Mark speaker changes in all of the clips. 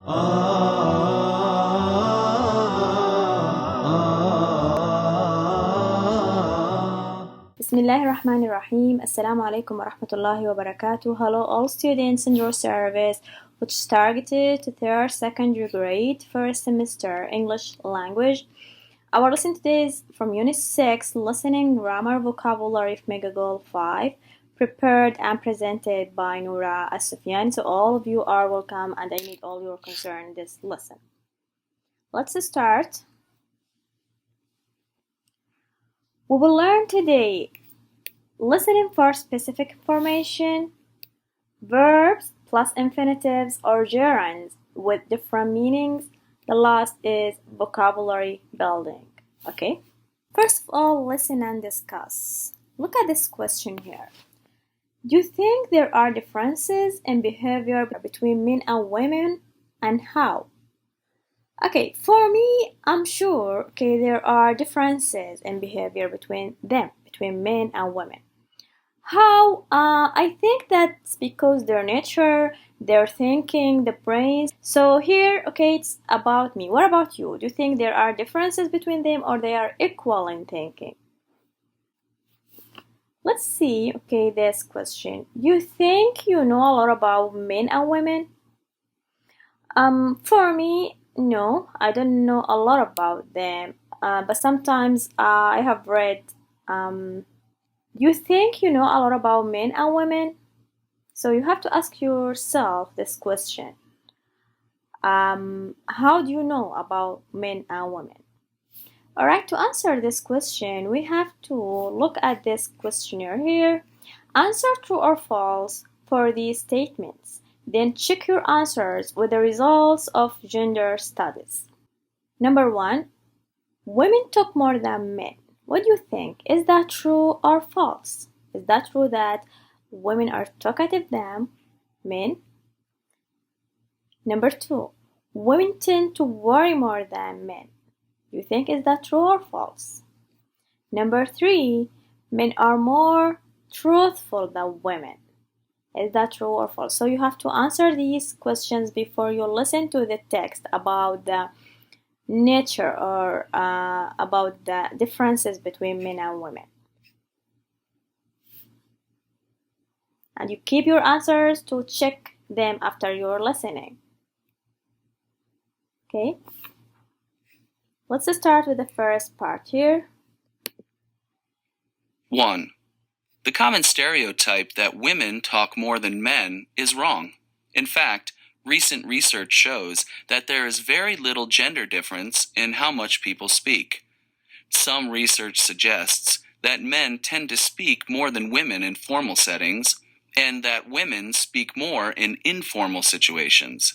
Speaker 1: Bismillahirrahmanirrahim. Assalamu alaikum wa rahmatullahi wa barakatuh. Hello all students in your service which is targeted to third, secondary grade, first semester English language. Our lesson today is from Unit 6, Listening, Grammar, Vocabulary of Mega Goal 5, prepared and presented by Noura As-Sufyan. So all of you are welcome and I need all your concern in this lesson. Let's start. We will learn today listening for specific information, verbs plus infinitives or gerunds with different meanings. The last is vocabulary building. Okay? First of all, listen and discuss. Look at this question here. Do you think there are differences in behavior between men and women, and how? Okay, for me, I'm sure, there are differences in behavior between them, between men and women. How? I think that's because their nature, their thinking, the brains. So here, it's about me. What about you? Do you think there are differences between them or they are equal in thinking? Let's see, this question. You think you know a lot about men and women? For me, no, I don't know a lot about them. But sometimes I have read, you think you know a lot about men and women? So you have to ask yourself this question. How do you know about men and women? Alright, to answer this question, we have to look at this questionnaire here. Answer true or false for these statements. Then check your answers with the results of gender studies. Number 1, women talk more than men. What do you think? Is that true or false? Is that true that women are talkative than men? Number 2, women tend to worry more than men. You think, is that true or false? Number 3, men are more truthful than women. Is that true or false? So you have to answer these questions before you listen to the text about the nature or about the differences between men and women. And you keep your answers to check them after you're listening. Okay? Let's start with the first part here.
Speaker 2: 1. The common stereotype that women talk more than men is wrong. In fact, recent research shows that there is very little gender difference in how much people speak. Some research suggests that men tend to speak more than women in formal settings, and that women speak more in informal situations.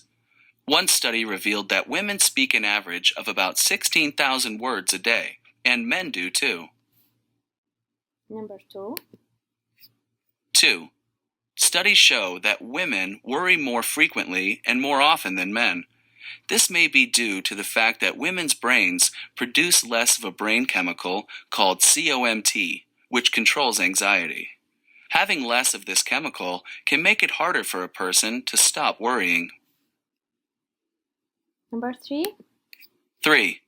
Speaker 2: One study revealed that women speak an average of about 16,000 words a day, and men do too.
Speaker 1: Number 2.
Speaker 2: 2. Studies show that women worry more frequently and more often than men. This may be due to the fact that women's brains produce less of a brain chemical called COMT, which controls anxiety. Having less of this chemical can make it harder for a person to stop worrying.
Speaker 1: Number 3.
Speaker 2: 3.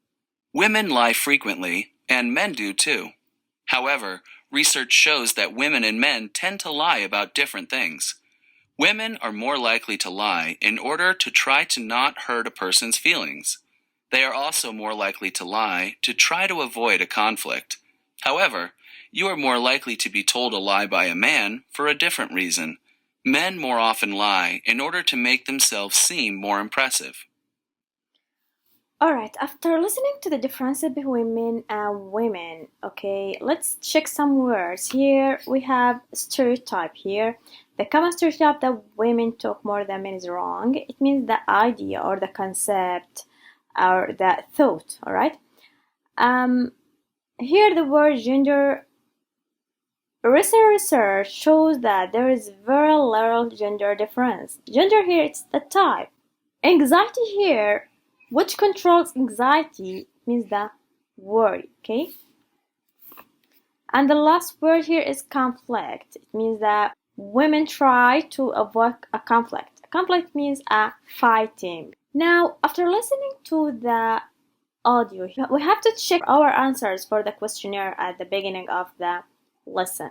Speaker 2: Women lie frequently, and men do too. However, research shows that women and men tend to lie about different things. Women are more likely to lie in order to try to not hurt a person's feelings. They are also more likely to lie to try to avoid a conflict. However, you are more likely to be told a lie by a man for a different reason. Men more often lie in order to make themselves seem more impressive.
Speaker 1: Alright, after listening to the differences between men and women, let's check some words. Here we have stereotype here. The common stereotype that women talk more than men is wrong. It means the idea or the concept or the thought, alright? Here the word gender, recent research shows that there is very little gender difference. Gender here, it's the type. Anxiety here, which controls anxiety, means the worry, And the last word here is conflict. It means that women try to avoid a conflict. A conflict means a fighting. Now, after listening to the audio, we have to check our answers for the questionnaire at the beginning of the lesson.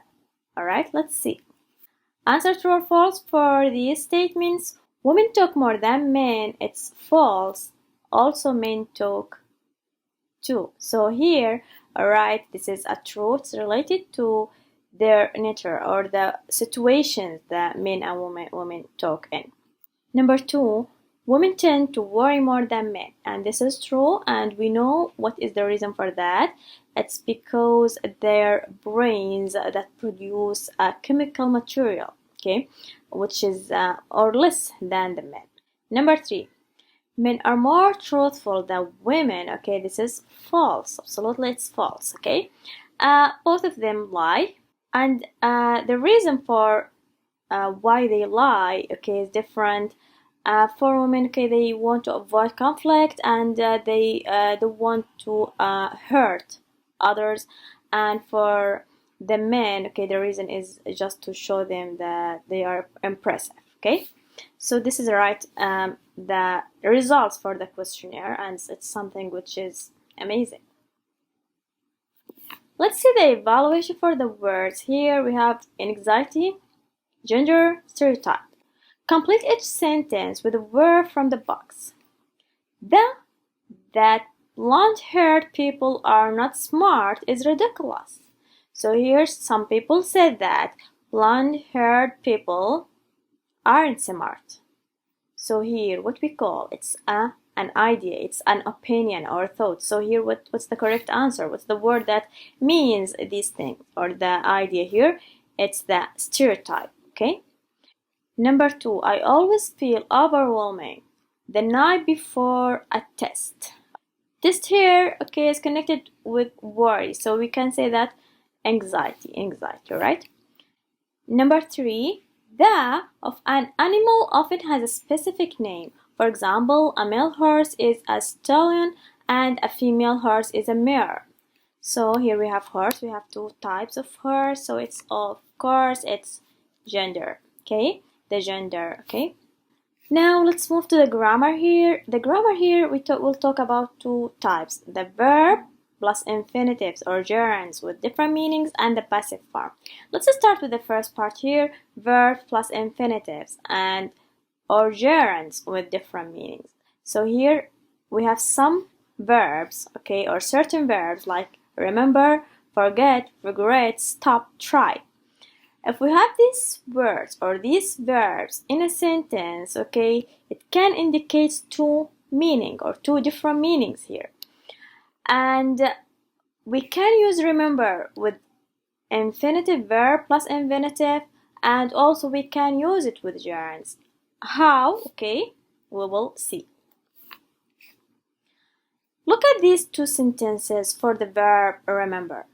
Speaker 1: Alright, let's see. Answer true or false for these statements. Women talk more than men. It's false. Also, men talk too. So here, alright, this is a true. It's related to their nature or the situations that men and women talk in. Number 2, women tend to worry more than men, and this is true, and we know what is the reason for that. It's because their brains that produce a chemical material, okay, which is or less than the men. Number 3, men are more truthful than women. Okay, this is false. Absolutely, it's false. Okay, both of them lie, and the reason for why they lie, okay, is different. For women, okay, they want to avoid conflict, and they don't want to hurt others. And for the men, okay, the reason is just to show them that they are impressive. Okay, so this is right. The results for the questionnaire, and it's something which is amazing. Let's see the evaluation for the words. Here we have anxiety, gender, stereotype. Complete each sentence with a word from the box. That blonde-haired people are not smart is ridiculous. So here some people said that blonde-haired people aren't smart. So here what we call, it's an idea, it's an opinion or thought. So here what's the correct answer? What's the word that means these things or the idea here? It's the stereotype, okay? Number 2, I always feel overwhelming the night before a test. Test here, okay, is connected with worry, so we can say that anxiety, right? Number 3, the of an animal often has a specific name. For example, a male horse is a stallion and a female horse is a mare. So here we have horse, we have 2 types of horse, so it's of course it's gender, okay? The gender, okay? Now let's move to the grammar here. The grammar here we'll talk about 2 types: the verb plus infinitives or gerunds with different meanings, and the passive form. Let's start with the first part here: verb plus infinitives and or gerunds with different meanings. So here we have some verbs, okay, or certain verbs like remember, forget, regret, stop, try. If we have these words or these verbs in a sentence, okay, it can indicate 2 meaning or 2 different meanings here. And we can use remember with infinitive verb plus infinitive, and also we can use it with gerunds. How? Okay, we will see. Look at these 2 sentences for the verb remember.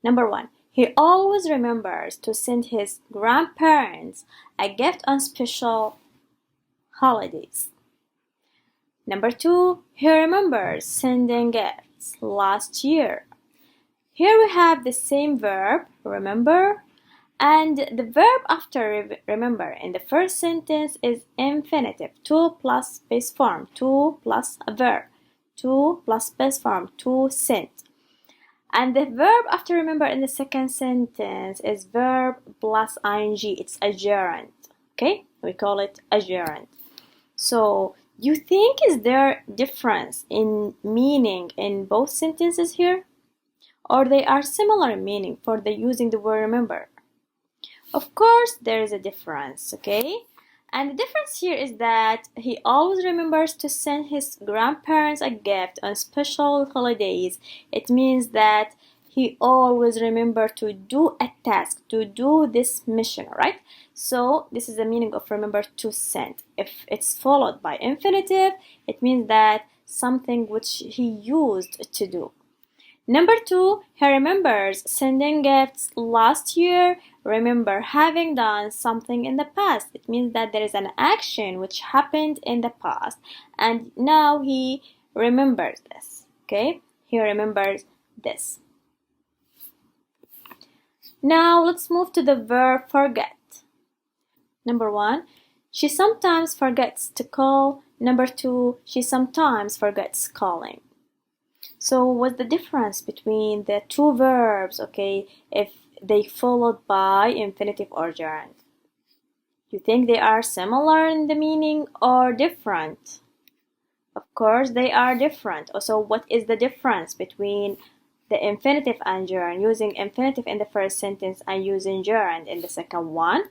Speaker 1: Number 1, he always remembers to send his grandparents a gift on special holidays. Number 2, he remembers sending gifts last year. Here we have the same verb, remember, and the verb after remember in the first sentence is infinitive, to plus base form, to plus a verb, to plus base form, to send. And the verb after remember in the second sentence is verb plus ing. It's a gerund. Okay? We call it a gerund. So, you think is there difference in meaning in both sentences here? Or they are similar in meaning for the using the word remember? Of course, there is a difference, okay? And the difference here is that he always remembers to send his grandparents a gift on special holidays. It means that he always remembers to do a task, to do this mission, right? So this is the meaning of remember to send. If it's followed by infinitive, it means that something which he used to do. Number 2, he remembers sending gifts last year. Remember having done something in the past. It means that there is an action which happened in the past and now he remembers this. Okay? He remembers this. Now let's move to the verb forget. Number 1, she sometimes forgets to call Number 2, she sometimes forgets calling. So what's the difference between the two verbs, okay, if they followed by infinitive or gerund? You think they are similar in the meaning or different? Of course they are different. So what is the difference between the infinitive and gerund, using infinitive in the first sentence and using gerund in the second one?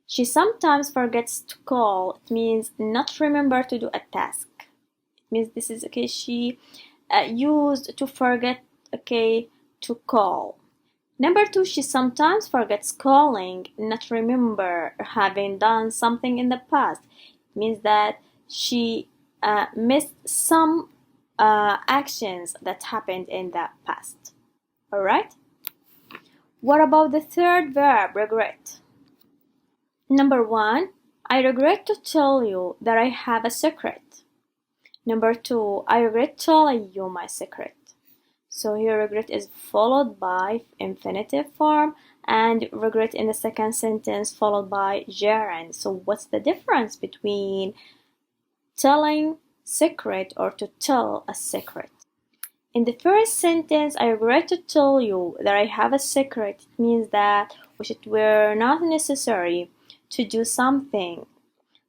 Speaker 1: She sometimes forgets to call. It means not remember to do a task. It means this is, okay, she used to forget, okay, to call. Number 2, she sometimes forgets calling, not remember having done something in the past. It means that she missed some actions that happened in the past. Alright? What about the third verb, regret? Number 1, I regret to tell you that I have a secret. Number 2, I regret telling you my secret. So here regret is followed by infinitive form, and regret in the second sentence followed by gerund. So what's the difference between telling secret or to tell a secret? In the first sentence, I regret to tell you that I have a secret. It means that which it were not necessary to do something.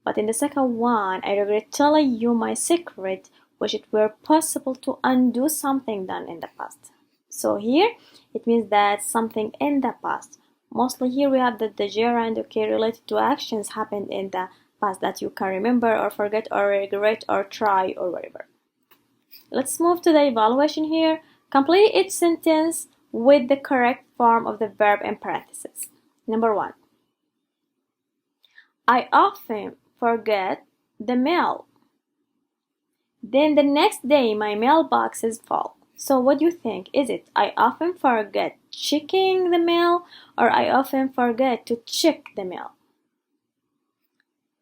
Speaker 1: But in the second one, I regret telling you my secret, which it were possible to undo something done in the past. So here, it means that something in the past. Mostly here we have the gerund, okay, related to actions happened in the past that you can remember or forget or regret or try or whatever. Let's move to the evaluation here. Complete each sentence with the correct form of the verb in parentheses. Number 1. I often forget the mail. Then the next day my mailbox is full. So what do you think? Is it I often forget checking the mail or I often forget to check the mail?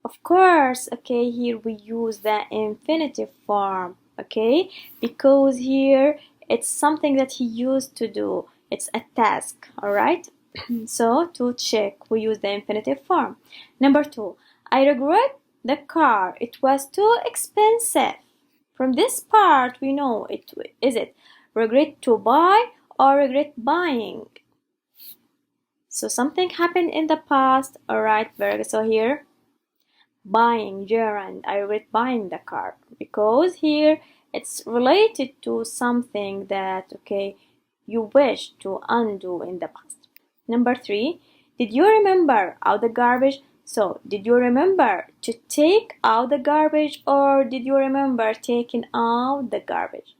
Speaker 1: Of course, okay, here we use the infinitive form, okay, because here it's something that he used to do. It's a task, alright? So to check, we use the infinitive form. Number 2, I regret the car. It was too expensive. From this part, we know it is it regret to buy or regret buying. So something happened in the past, alright, very good. So here, buying, gerund, I regret buying the car, because here it's related to something that, okay, you wish to undo in the past. Number 3, did you remember out the garbage? So, did you remember to take out the garbage or did you remember taking out the garbage?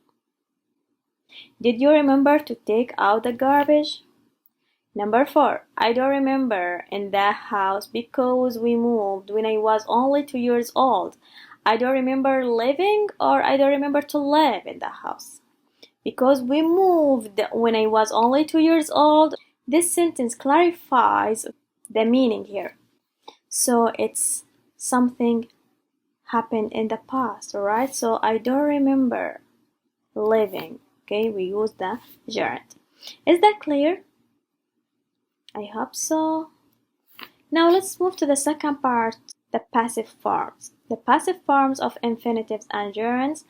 Speaker 1: Did you remember to take out the garbage? Number 4, I don't remember in the house because we moved when I was only 2 years old. I don't remember living or I don't remember to live in the house. Because we moved when I was only 2 years old, this sentence clarifies the meaning here. So it's something happened in the past, alright? So I don't remember living, okay? We use the gerund. Is that clear? I hope so. Now let's move to the second part, the passive forms. The passive forms of infinitives and gerunds.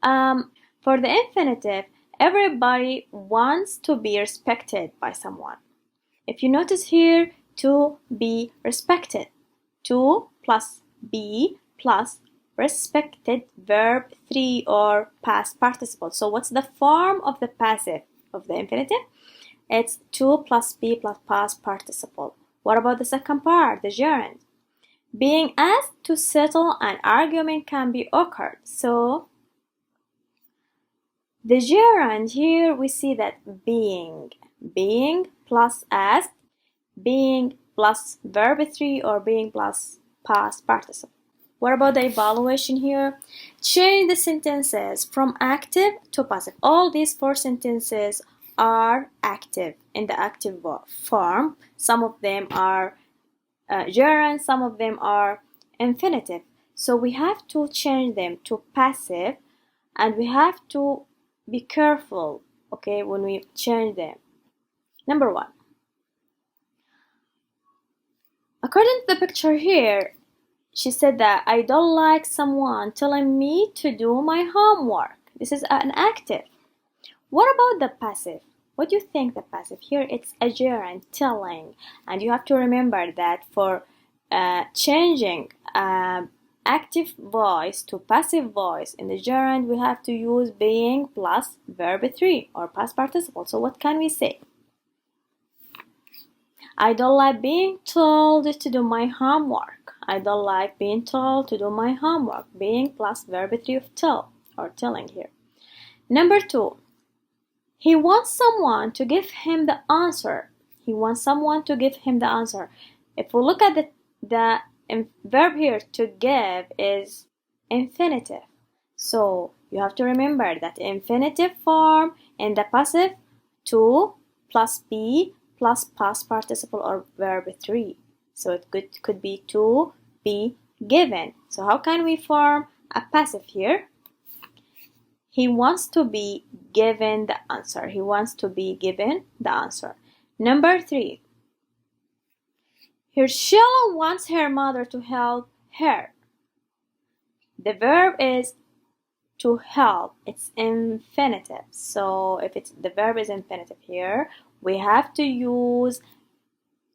Speaker 1: For the infinitive, everybody wants to be respected by someone. If you notice here, to be respected. To plus be plus respected, verb 3 or past participle. So what's the form of the passive of the infinitive? It's to plus be plus past participle. What about the second part, the gerund? Being asked to settle an argument can be occurred. So the gerund here we see that being plus asked, being plus verb 3 or being plus past participle. What about the evaluation here? Change the sentences from active to passive. All these 4 sentences are active in the active form. Some of them are gerund, some of them are infinitive. So we have to change them to passive and we have to be careful, okay, when we change them. Number 1. According to the picture here, she said that I don't like someone telling me to do my homework. This is an active. What about the passive? What do you think the passive? Here it's a gerund, telling, and you have to remember that for changing active voice to passive voice in the gerund, we have to use being plus verb 3 or past participle. So what can we say? I don't like being told to do my homework. I don't like being told to do my homework. Being plus verb 3 of tell or telling here. Number 2. He wants someone to give him the answer. He wants someone to give him the answer. If we look at the verb here, to give is infinitive. So you have to remember that infinitive form in the passive, to plus be plus past participle or verb 3. So it could be to be given. So how can we form a passive here? He wants to be given the answer. He wants to be given the answer. Number 3. Here, Sheila wants her mother to help her. The verb is to help. It's infinitive. So if the verb is infinitive here, we have to use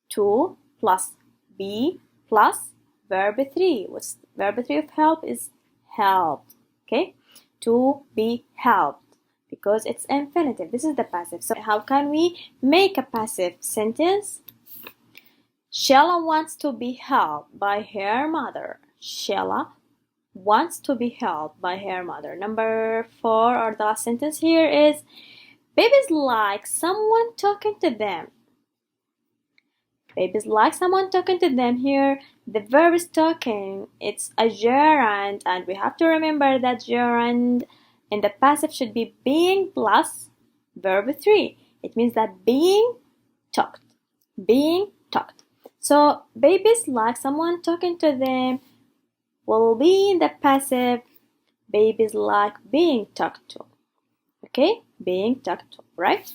Speaker 1: to plus be plus verb 3. What's verb 3 of help is helped. Okay? To be helped, because it's infinitive. This is the passive. So how can we make a passive sentence? Sheila wants to be helped by her mother. Sheila wants to be helped by her mother. Number 4, or the last sentence here, is babies like someone talking to them. Babies like someone talking to them. Here the verb is talking. It's a gerund, and we have to remember that gerund in the passive should be being plus verb 3. It means that being talked. Being talked. So babies like someone talking to them will be in the passive. Babies like being talked to. Okay? Being talked to, right?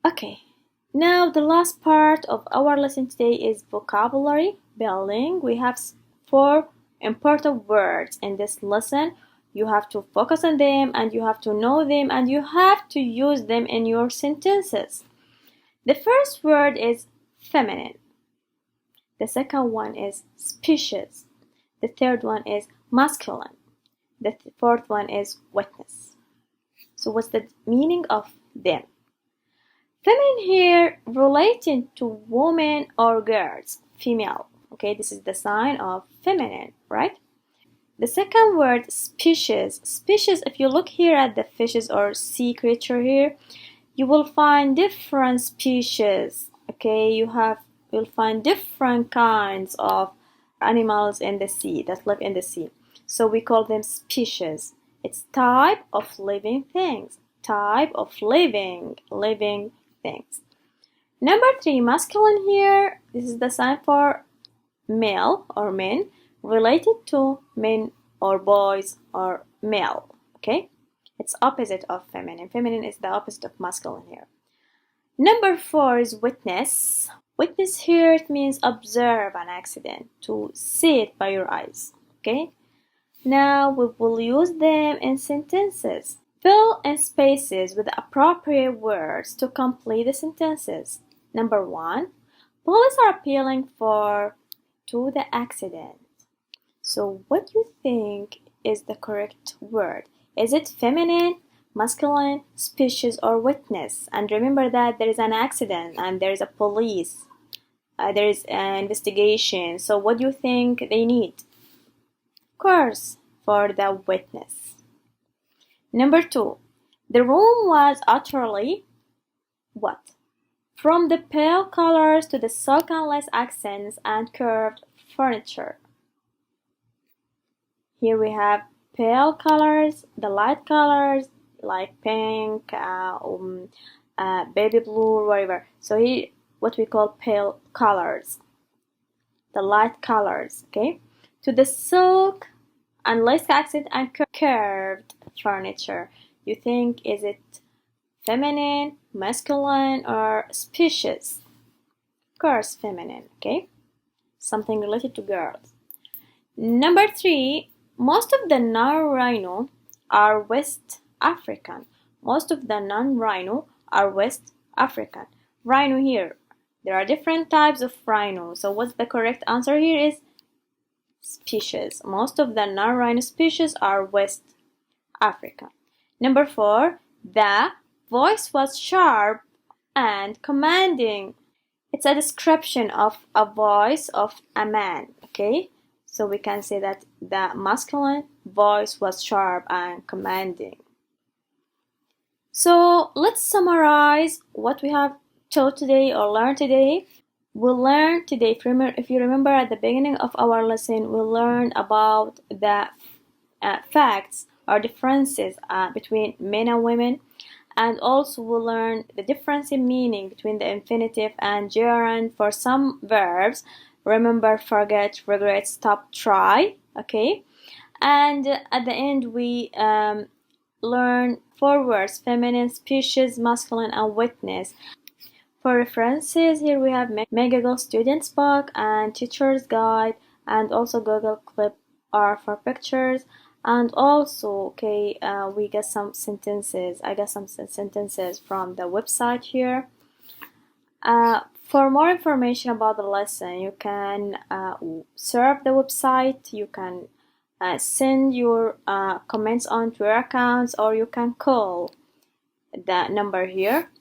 Speaker 1: Okay, now the last part of our lesson today is vocabulary building. We have 4 important words in this lesson. You have to focus on them, and you have to know them, and you have to use them in your sentences. The first word is feminine. The second one is species. The third one is masculine. The fourth one is witness. So what's the meaning of them? Feminine here relating to women or girls, female. Okay, this is the sign of feminine, right? The second word, species. Species, if you look here at the fishes or sea creature here, you will find different species. Okay, you'll find different kinds of animals in the sea that live in the sea. So we call them species. It's type of living things. Type of living things. Number 3, masculine here. This is the sign for male or men, related to men or boys or male. Okay, it's opposite of feminine. Feminine is the opposite of masculine here. Number 4 is witness. Witness here, it means observe an accident, to see it by your eyes. Okay, now we will use them in sentences. Fill in spaces with appropriate words to complete the sentences. Number 1, police are appealing to the accident. So what do you think is the correct word? Is it feminine, masculine, species, or witness? And remember that there is an accident and there is a police. There is an investigation. So what do you think they need? Of course, for the witness. Number 2, the room was utterly what? From the pale colors to the silken-less accents and curved furniture. Here we have pale colors, the light colors like pink, baby blue, or whatever. So here, what we call pale colors, the light colors, okay? To the silk and lace accent and curved furniture. You think, is it feminine, masculine, or species? Of course, feminine, okay? something related to girls. Number 3, most of the non-rhino are West African. Most of the non-rhino are West African. Rhino here. There are different types of rhino. So what's the correct answer here is species. Most of the non-rhino species are West African. Number 4, the voice was sharp and commanding. It's a description of a voice of a man, okay? So we can say that the masculine voice was sharp and commanding. So let's summarize what we have taught today or learned today. We learned today, if you remember at the beginning of our lesson, we learned about the facts or differences between men and women, and also we learned the difference in meaning between the infinitive and gerund for some verbs. Remember, forget, regret, stop, try, okay? And at the end we learn 4 words: feminine, species, masculine, and witness. For references, here we have Megaggle Student's Book and Teacher's Guide, and also Google Clip R for pictures. And also, okay, we got some sentences. I got some sentences from the website here. For more information about the lesson, you can surf the website. You can send your comments on Twitter accounts, or you can call the number here.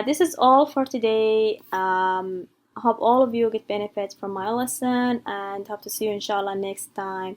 Speaker 1: This is all for today. Hope all of you get benefits from my lesson, and hope to see you inshallah next time.